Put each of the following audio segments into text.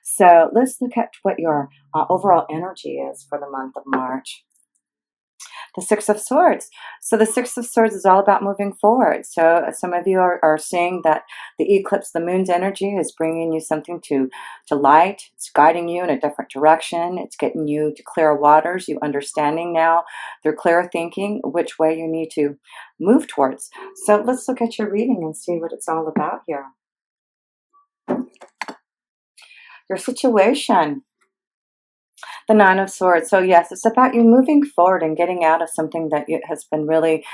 So let's look at what your overall energy is for the month of March. The Six of Swords. So the Six of Swords is all about moving forward. So some of you are seeing that the eclipse, the moon's energy is bringing you something to light. It's guiding you in a different direction. It's getting you to clear waters. You understanding now through clear thinking which way you need to move towards. So let's look at your reading and see what it's all about here. Your situation. The Nine of Swords. So yes, it's about you moving forward and getting out of something that has been really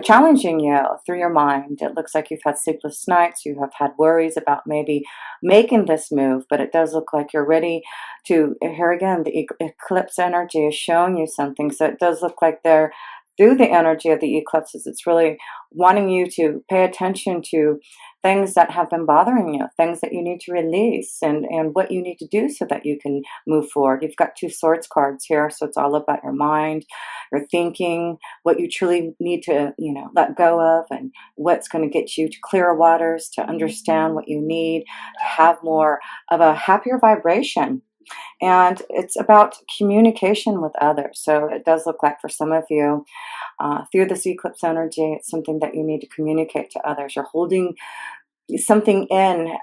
challenging you through your mind. It looks like you've had sleepless nights. You have had worries about maybe making this move, but it does look like you're ready to, here again, the eclipse energy is showing you something. So it does look like they're, through the energy of the eclipses, it's really wanting you to pay attention to things that have been bothering you, things that you need to release, and what you need to do so that you can move forward. You've got two swords cards here, so it's all about your mind, your thinking, what you truly need to, let go of, and what's going to get you to clearer waters, to understand what you need, to have more of a happier vibration. And it's about communication with others. So it does look like for some of you, through this eclipse energy, it's something that you need to communicate to others. You're holding something in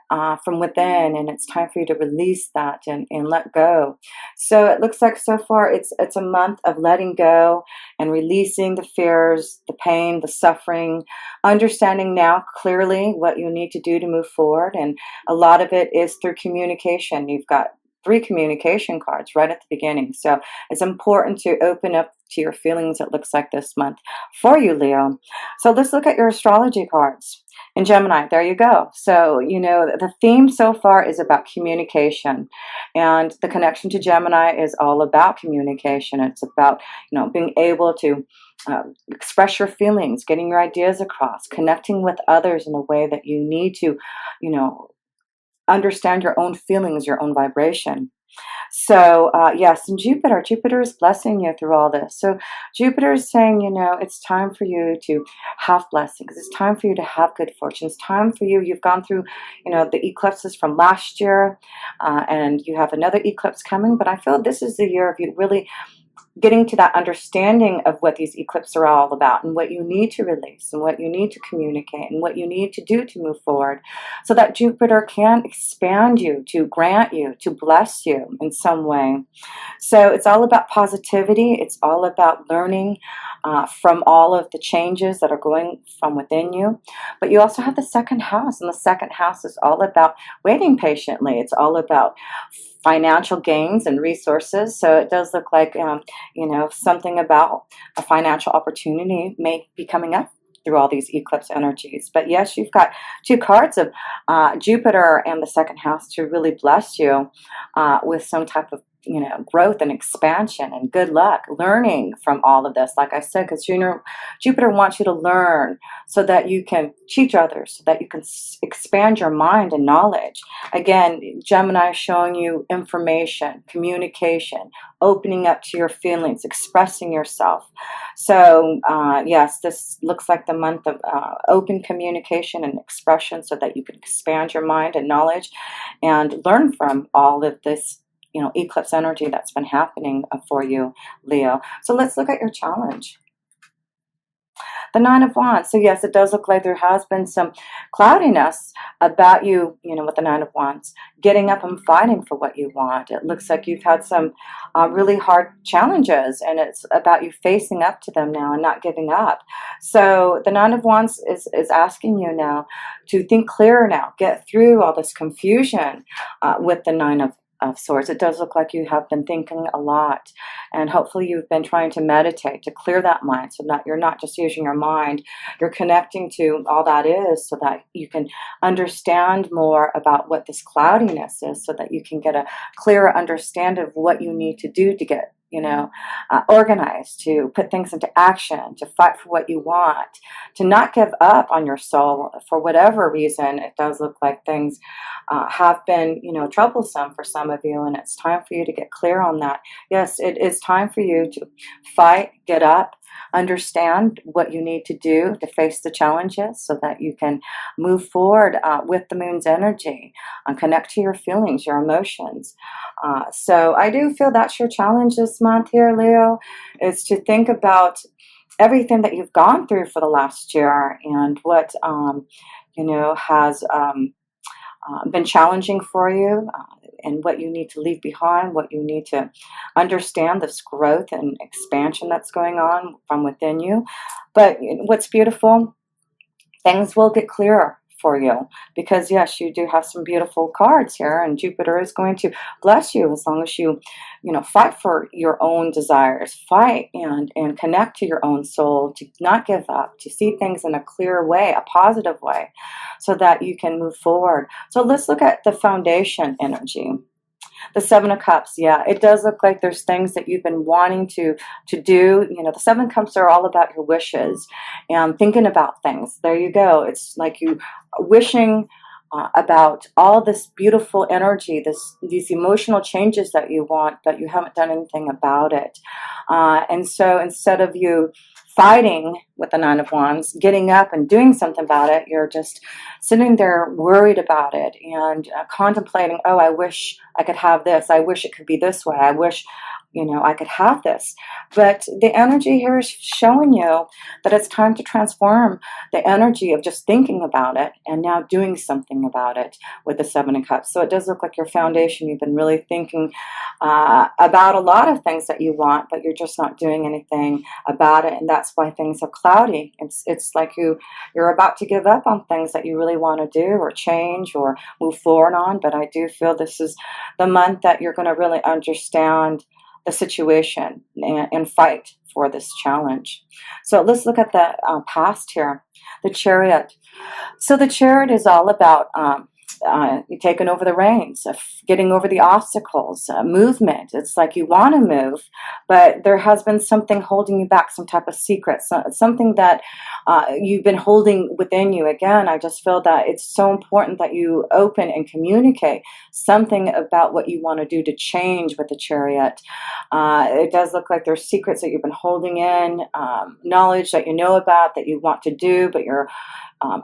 from within, and it's time for you to release that and let go. So it looks like so far it's a month of letting go and releasing the fears, the pain, the suffering, understanding now clearly what you need to do to move forward. And a lot of it is through communication. You've got 3 communication cards right at the beginning. So it's important to open up to your feelings, it looks like, this month for you, Leo. So let's look at your astrology cards. In Gemini, there you go. So, the theme so far is about communication. And the connection to Gemini is all about communication. It's about, being able to express your feelings, getting your ideas across, connecting with others in a way that you need to, understand your own feelings, your own vibration. So yes, and Jupiter is blessing you through all this. So Jupiter is saying, it's time for you to have blessings. It's time for you to have good fortune. It's time for you. You've gone through, the eclipses from last year, and you have another eclipse coming. But I feel this is the year of you really getting to that understanding of what these eclipses are all about, and what you need to release, and what you need to communicate, and what you need to do to move forward, so that Jupiter can expand you, to grant you, to bless you in some way. So it's all about positivity. It's all about learning from all of the changes that are going from within you. But you also have the second house, and the second house is all about waiting patiently. It's all about financial gains and resources. So it does look like, something about a financial opportunity may be coming up through all these eclipse energies. But yes, you've got 2 cards of Jupiter and the second house to really bless you with some type of growth and expansion and good luck, learning from all of this. Like I said, because Jupiter wants you to learn so that you can teach others, so that you can expand your mind and knowledge. Again, Gemini is showing you information, communication, opening up to your feelings, expressing yourself. So yes, this looks like the month of open communication and expression, so that you can expand your mind and knowledge and learn from all of this eclipse energy that's been happening for you, Leo. So let's look at your challenge. The Nine of Wands. So yes, it does look like there has been some cloudiness about you, with the Nine of Wands, getting up and fighting for what you want. It looks like you've had some really hard challenges, and it's about you facing up to them now and not giving up. So the Nine of Wands is asking you now to think clearer now, get through all this confusion with the Nine of Swords. It does look like you have been thinking a lot, and hopefully you've been trying to meditate to clear that mind, so that you're not just using your mind, you're connecting to all that is, so that you can understand more about what this cloudiness is, so that you can get a clearer understanding of what you need to do to get organize, to put things into action, to fight for what you want, to not give up on your soul for whatever reason. It does look like things have been, troublesome for some of you, and it's time for you to get clear on that. Yes, it is time for you to fight, get up, understand what you need to do to face the challenges so that you can move forward with the moon's energy and connect to your feelings, your emotions. So I do feel that's your challenge this month here, Leo, is to think about everything that you've gone through for the last year and what has been challenging for you, and what you need to leave behind, what you need to understand, this growth and expansion that's going on from within you. But what's beautiful, things will get clearer for you, because yes, you do have some beautiful cards here, and Jupiter is going to bless you as long as you fight for your own desires, fight and connect to your own soul, to not give up, to see things in a clear way, a positive way, so that you can move forward. So let's look at the foundation energy. The Seven of Cups, yeah, it does look like there's things that you've been wanting to do. The Seven of Cups are all about your wishes and thinking about things. There you go. It's like you wishing about all this beautiful energy, these emotional changes that you want, but you haven't done anything about it. And so instead of you fighting with the Nine of Wands, getting up and doing something about it, you're just sitting there worried about it and contemplating, oh, I wish I could have this. I wish it could be this way. I wish I could have this. But the energy here is showing you that it's time to transform the energy of just thinking about it and now doing something about it with the Seven of Cups. So it does look like your foundation. You've been really thinking about a lot of things that you want, but you're just not doing anything about it. And that's why things are cloudy. It's like you're about to give up on things that you really want to do or change or move forward on. But I do feel this is the month that you're going to really understand the situation and fight for this challenge. So let's look at the past here, the Chariot. So the Chariot is all about you taking over the reins, getting over the obstacles, movement. It's like you want to move, but there has been something holding you back, some type of secret, something that you've been holding within you. Again, I just feel that it's so important that you open and communicate something about what you want to do to change with the Chariot. It does look like there's secrets that you've been holding in, knowledge that you know about that you want to do, but you're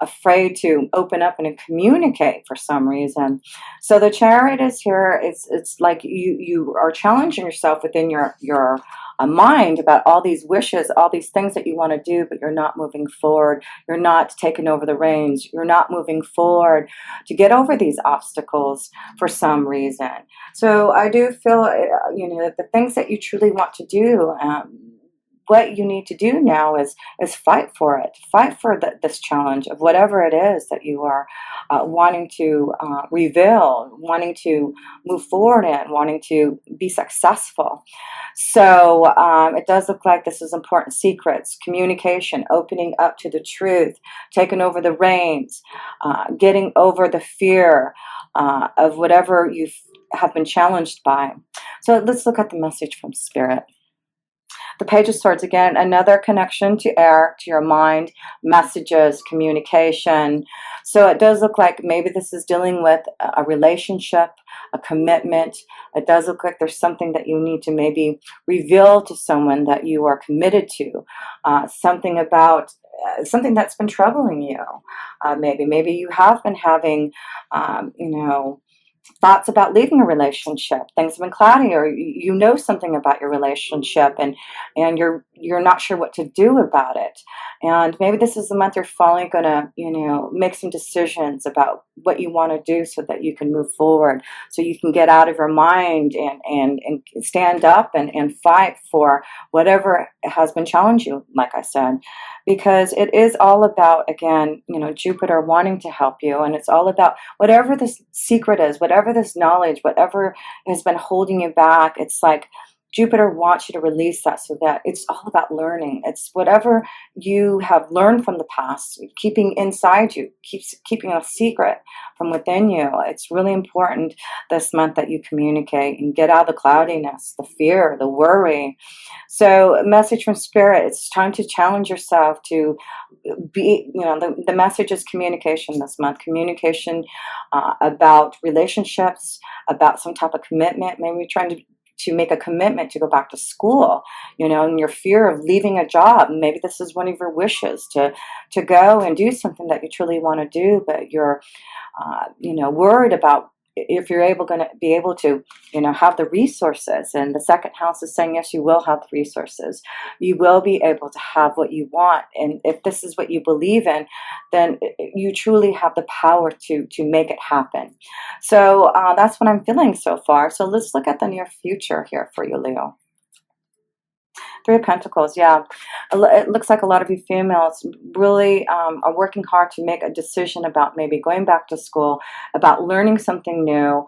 afraid to open up and communicate for some reason. So the Chariot is here. It's like you are challenging yourself within your mind about all these wishes, all these things that you want to do, but you're not moving forward. You're not taking over the reins. You're not moving forward to get over these obstacles for some reason. So I do feel, that the things that you truly want to do, what you need to do now is fight for it. Fight for this challenge of whatever it is that you are wanting to reveal, wanting to move forward in, wanting to be successful. So it does look like this is important secrets, communication, opening up to the truth, taking over the reins, getting over the fear of whatever you have been challenged by. So let's look at the message from Spirit. The Page of Swords, again, another connection to air, to your mind, messages, communication. So it does look like maybe this is dealing with a relationship, a commitment. It does look like there's something that you need to maybe reveal to someone that you are committed to, something about something that's been troubling you. Maybe you have been having, thoughts about leaving a relationship. Things have been cloudy, or you know something about your relationship, and you're not sure what to do about it. And maybe this is the month you're finally going to make some decisions about what you want to do so that you can move forward, so you can get out of your mind and stand up and fight for whatever has been challenging you, like I said, because it is all about, again, Jupiter wanting to help you, and it's all about whatever this secret is, whatever this knowledge, whatever has been holding you back. It's like Jupiter wants you to release that, so that it's all about learning. It's whatever you have learned from the past, keeping inside you, keeping a secret from within you. It's really important this month that you communicate and get out of the cloudiness, the fear, the worry. So, a message from Spirit, it's time to challenge yourself to be, the message is communication this month. Communication about relationships, about some type of commitment, maybe trying to make a commitment to go back to school, and your fear of leaving a job. Maybe this is one of your wishes to go and do something that you truly want to do, but you're, worried about if you're going to be able to, have the resources. And the second house is saying, yes, you will have the resources. You will be able to have what you want. And if this is what you believe in, then you truly have the power to make it happen. So that's what I'm feeling so far. So let's look at the near future here for you, Leo. Three of Pentacles, yeah. It looks like a lot of you females really are working hard to make a decision about maybe going back to school, about learning something new,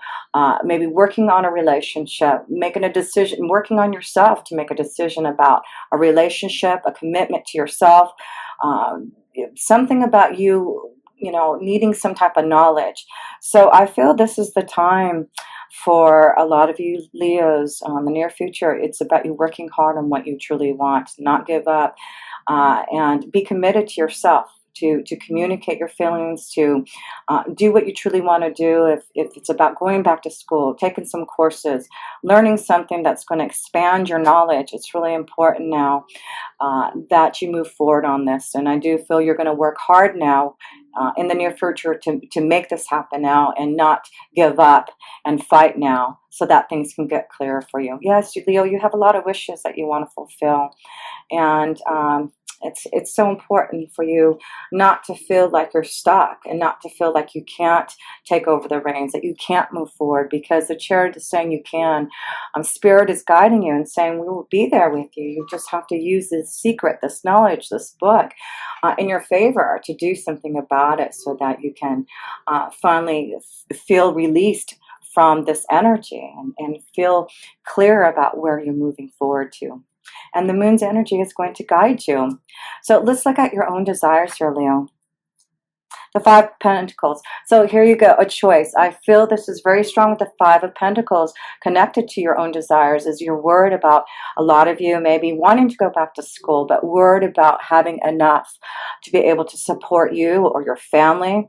maybe working on a relationship, making a decision, working on yourself to make a decision about a relationship, a commitment to yourself, something about you, needing some type of knowledge. So I feel this is the time for a lot of you Leos in the near future. It's about you working hard on what you truly want, not give up, and be committed to yourself, to communicate your feelings, to do what you truly want to do. If it's about going back to school, taking some courses, learning something that's going to expand your knowledge, it's really important now that you move forward on this. And I do feel you're going to work hard now in the near future to make this happen now, and not give up and fight now, so that things can get clearer for you. Yes, Leo, you have a lot of wishes that you want to fulfill. And it's so important for you not to feel like you're stuck, and not to feel like you can't take over the reins, that you can't move forward, because the Chariot is saying you can. Spirit is guiding you and saying we will be there with you. You just have to use this secret, this knowledge, this book in your favor to do something about it, so that you can finally feel released from this energy, and feel clear about where you're moving forward to. And the moon's energy is going to guide you. So let's look at your own desires here, Leo. The Five of Pentacles. So here you go, a choice. I feel this is very strong with the Five of Pentacles connected to your own desires, as you're worried about, a lot of you maybe wanting to go back to school, but worried about having enough to be able to support you or your family.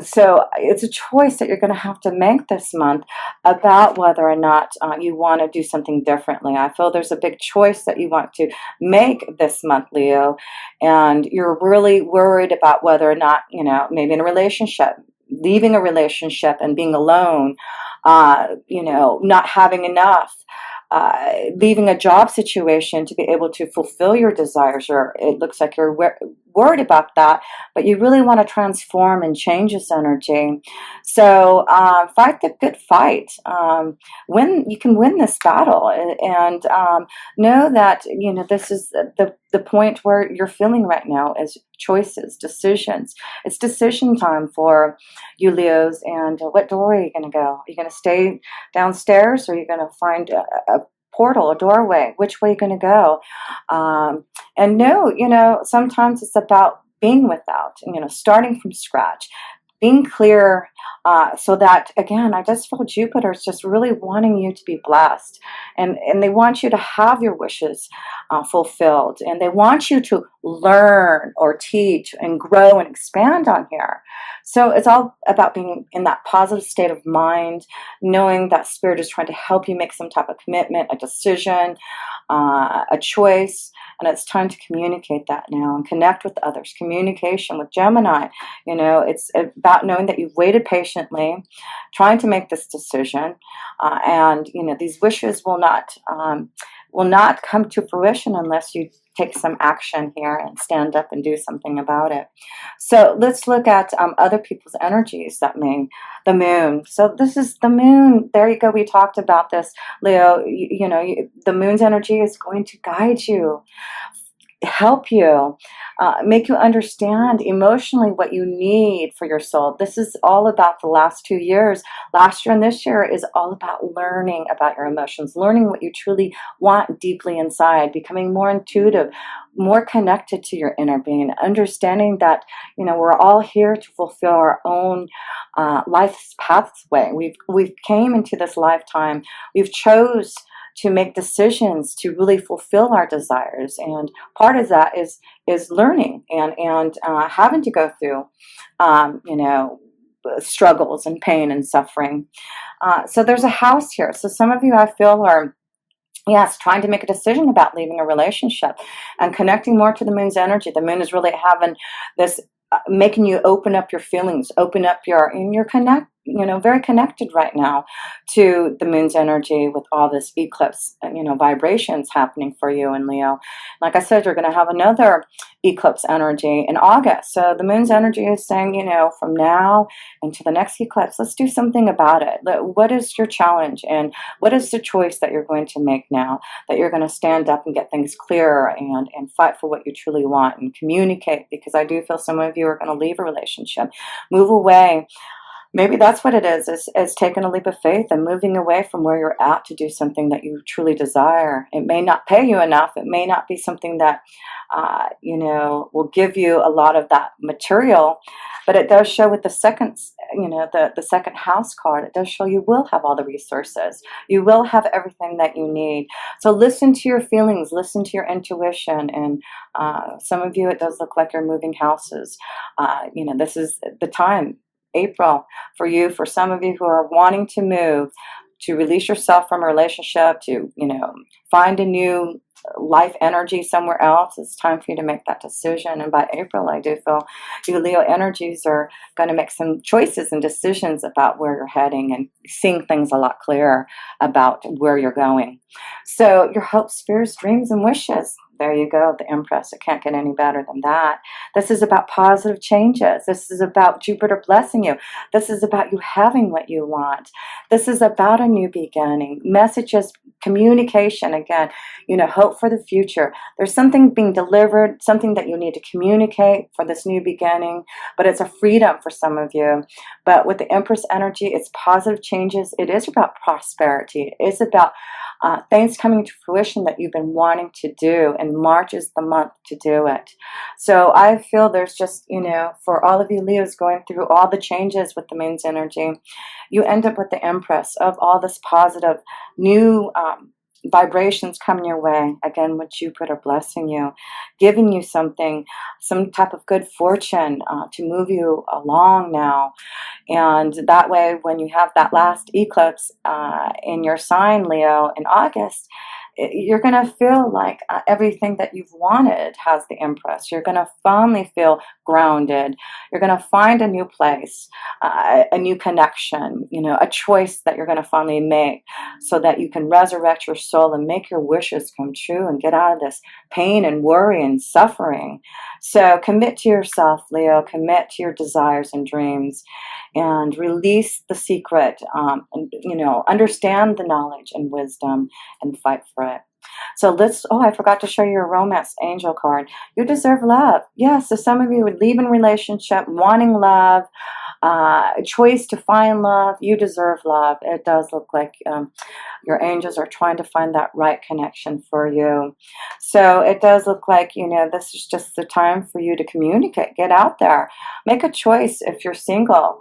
So it's a choice that you're going to have to make this month about whether or not you want to do something differently. I feel there's a big choice that you want to make this month, Leo, and you're really worried about whether or not, maybe in a relationship, leaving a relationship and being alone, not having enough, leaving a job situation to be able to fulfill your desires, or it looks like you're worried about that, but you really want to transform and change this energy. So fight the good fight. You can win this battle, and know that this is the point where you're feeling right now is choices, decisions. It's decision time for you Leos. And what door are you going to go? Are you going to stay downstairs, or are you going to find a portal, a doorway? Which way are you going to go? And no, sometimes it's about being without, starting from scratch, being clear, so that, again, I just feel Jupiter is just really wanting you to be blessed, and they want you to have your wishes fulfilled, and they want you to learn or teach and grow and expand on here. So it's all about being in that positive state of mind, knowing that Spirit is trying to help you make some type of commitment, a decision, a choice. And it's time to communicate that now and connect with others. Communication with Gemini, it's about knowing that you've waited patiently, trying to make this decision, and these wishes will not come to fruition unless you take some action here and stand up and do something about it. So let's look at other people's energies that mean the moon. So this is the moon. There you go. We talked about this, Leo. The moon's energy is going to guide you. help you, make you understand emotionally what you need for your soul. This is all about the last 2 years. Last year and this year is all about learning about your emotions, learning what you truly want deeply inside, becoming more intuitive, more connected to your inner being, understanding that, we're all here to fulfill our own life's pathway. We've came into this lifetime. We've chose to make decisions to really fulfill our desires, and part of that is learning and having to go through struggles and pain and suffering. So there's a house here. So some of you, I feel, are, yes, trying to make a decision about leaving a relationship and connecting more to the moon's energy. The moon is really having this, making you open up your feelings, open up and you're very connected right now to the moon's energy with all this eclipse, vibrations happening for you in Leo. Like I said, you're going to have another eclipse energy in August. So the moon's energy is saying, from now into the next eclipse, let's do something about it. What is your challenge, and what is the choice that you're going to make now, that you're going to stand up and get things clearer and fight for what you truly want and communicate? Because I do feel some of you are going to leave a relationship, move away. Maybe that's what it is taking a leap of faith and moving away from where you're at to do something that you truly desire. It may not pay you enough. It may not be something that, will give you a lot of that material, but it does show with the second, the second house card, it does show you will have all the resources. You will have everything that you need. So listen to your feelings, listen to your intuition. And some of you, it does look like you're moving houses. This is the time, April, for some of you who are wanting to move, to release yourself from a relationship, to, find a new life energy somewhere else. It's time for you to make that decision. And by April, I do feel you Leo energies are going to make some choices and decisions about where you're heading and seeing things a lot clearer about where you're going. So your hopes, fears, dreams, and wishes. There you go, the Empress. It can't get any better than that. This is about positive changes. This is about Jupiter blessing you. This is about you having what you want. This is about a new beginning. Messages, communication, again, hope for the future. There's something being delivered, something that you need to communicate for this new beginning, but it's a freedom for some of you. But with the Empress energy, it's positive changes. It is about prosperity. It is about things coming to fruition that you've been wanting to do, and March is the month to do it. So I feel there's just, for all of you Leos going through all the changes with the moon's energy, you end up with the Empress of all this positive new vibrations coming your way, again with Jupiter blessing you, giving you something, some type of good fortune to move you along now. And that way, when you have that last eclipse in your sign, Leo, in August, you're going to feel like everything that you've wanted has the Empress. You're going to finally feel grounded. You're going to find a new place, a new connection, a choice that you're going to finally make so that you can resurrect your soul and make your wishes come true and get out of this pain and worry and suffering. So commit to yourself, Leo. Commit to your desires and dreams and release the secret, understand the knowledge and wisdom and fight for it. So I forgot to show you your romance angel card. You deserve love. Yes, so some of you would leave in relationship, wanting love, a choice to find love. You deserve love. It does look like your angels are trying to find that right connection for you. So it does look like, this is just the time for you to communicate. Get out there. Make a choice if you're single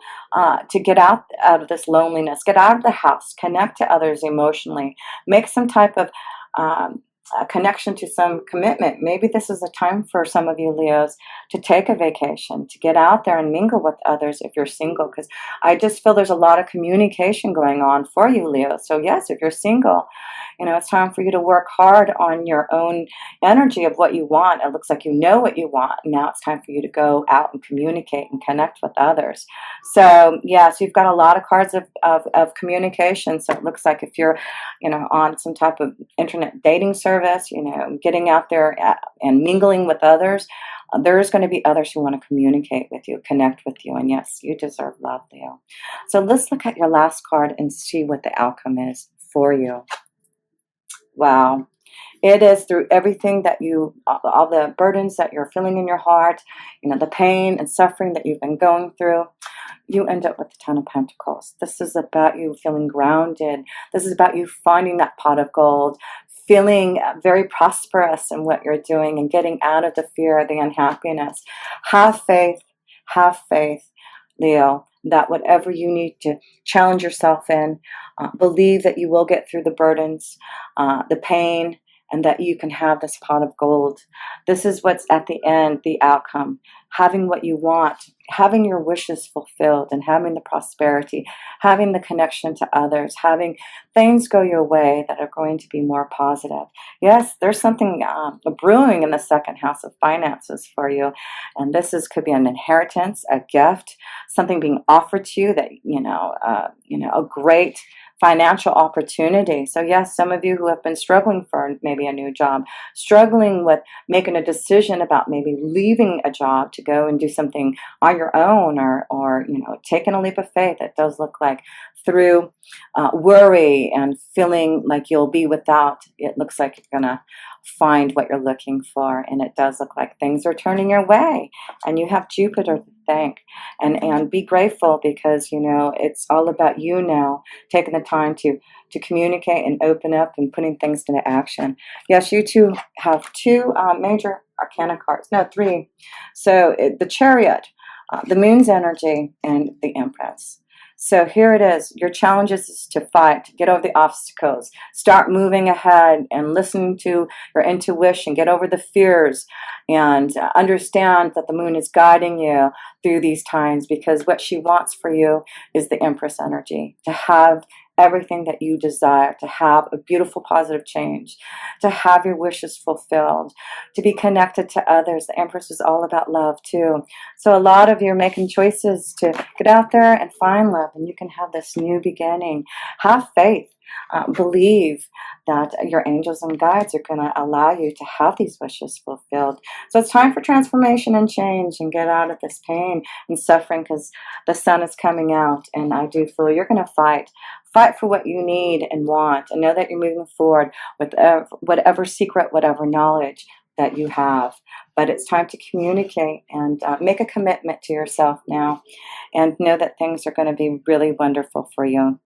to get out of this loneliness. Get out of the house. Connect to others emotionally. Make some type of a connection to some commitment. Maybe this is a time for some of you Leos to take a vacation, to get out there and mingle with others if you're single, because I just feel there's a lot of communication going on for you Leo. So yes, if you're single, it's time for you to work hard on your own energy of what you want. It looks like you know what you want. Now it's time for you to go out and communicate and connect with others. So yes, you've got a lot of cards of communication. So it looks like if you're, on some type of internet dating service, getting out there and mingling with others, there's going to be others who want to communicate with you, connect with you. And yes, you deserve love, Leo. So let's look at your last card and see what the outcome is for you. Wow. It is through everything that all the burdens that you're feeling in your heart, the pain and suffering that you've been going through, you end up with the Ten of Pentacles. This is about you feeling grounded. This is about you finding that pot of gold, feeling very prosperous in what you're doing and getting out of the fear, the unhappiness. Have faith, Leo, that whatever you need to challenge yourself in, believe that you will get through the burdens, the pain, and that you can have this pot of gold. This is what's at the end, the outcome. Having what you want, having your wishes fulfilled, and having the prosperity, having the connection to others, having things go your way that are going to be more positive. Yes, there's something brewing in the second house of finances for you. And could be an inheritance, a gift, something being offered to you that, a great financial opportunity. So yes, some of you who have been struggling for maybe a new job, struggling with making a decision about maybe leaving a job to go and do something on your own, or taking a leap of faith. It does look like through worry and feeling like you'll be without, it looks like you're gonna find what you're looking for, and it does look like things are turning your way, and you have Jupiter to thank. And be grateful, because it's all about you now, taking the time to communicate and open up and putting things into action. Yes, you two have two major arcana cards, no, three. So the Chariot, the Moon's energy, and the Empress. So here it is. Your challenge is to fight, get over the obstacles, start moving ahead and listening to your intuition, get over the fears, and understand that the moon is guiding you through these times, because what she wants for you is the Empress energy, to have everything that you desire, to have a beautiful positive change, to have your wishes fulfilled, to be connected to others. The Empress is all about love too. So a lot of you are making choices to get out there and find love, and you can have this new beginning. Have faith. Believe that your angels and guides are going to allow you to have these wishes fulfilled. So it's time for transformation and change, and get out of this pain and suffering, because the sun is coming out, and I do feel you're going to fight for what you need and want, and know that you're moving forward with whatever secret, whatever knowledge that you have. But it's time to communicate and make a commitment to yourself now, and know that things are going to be really wonderful for you.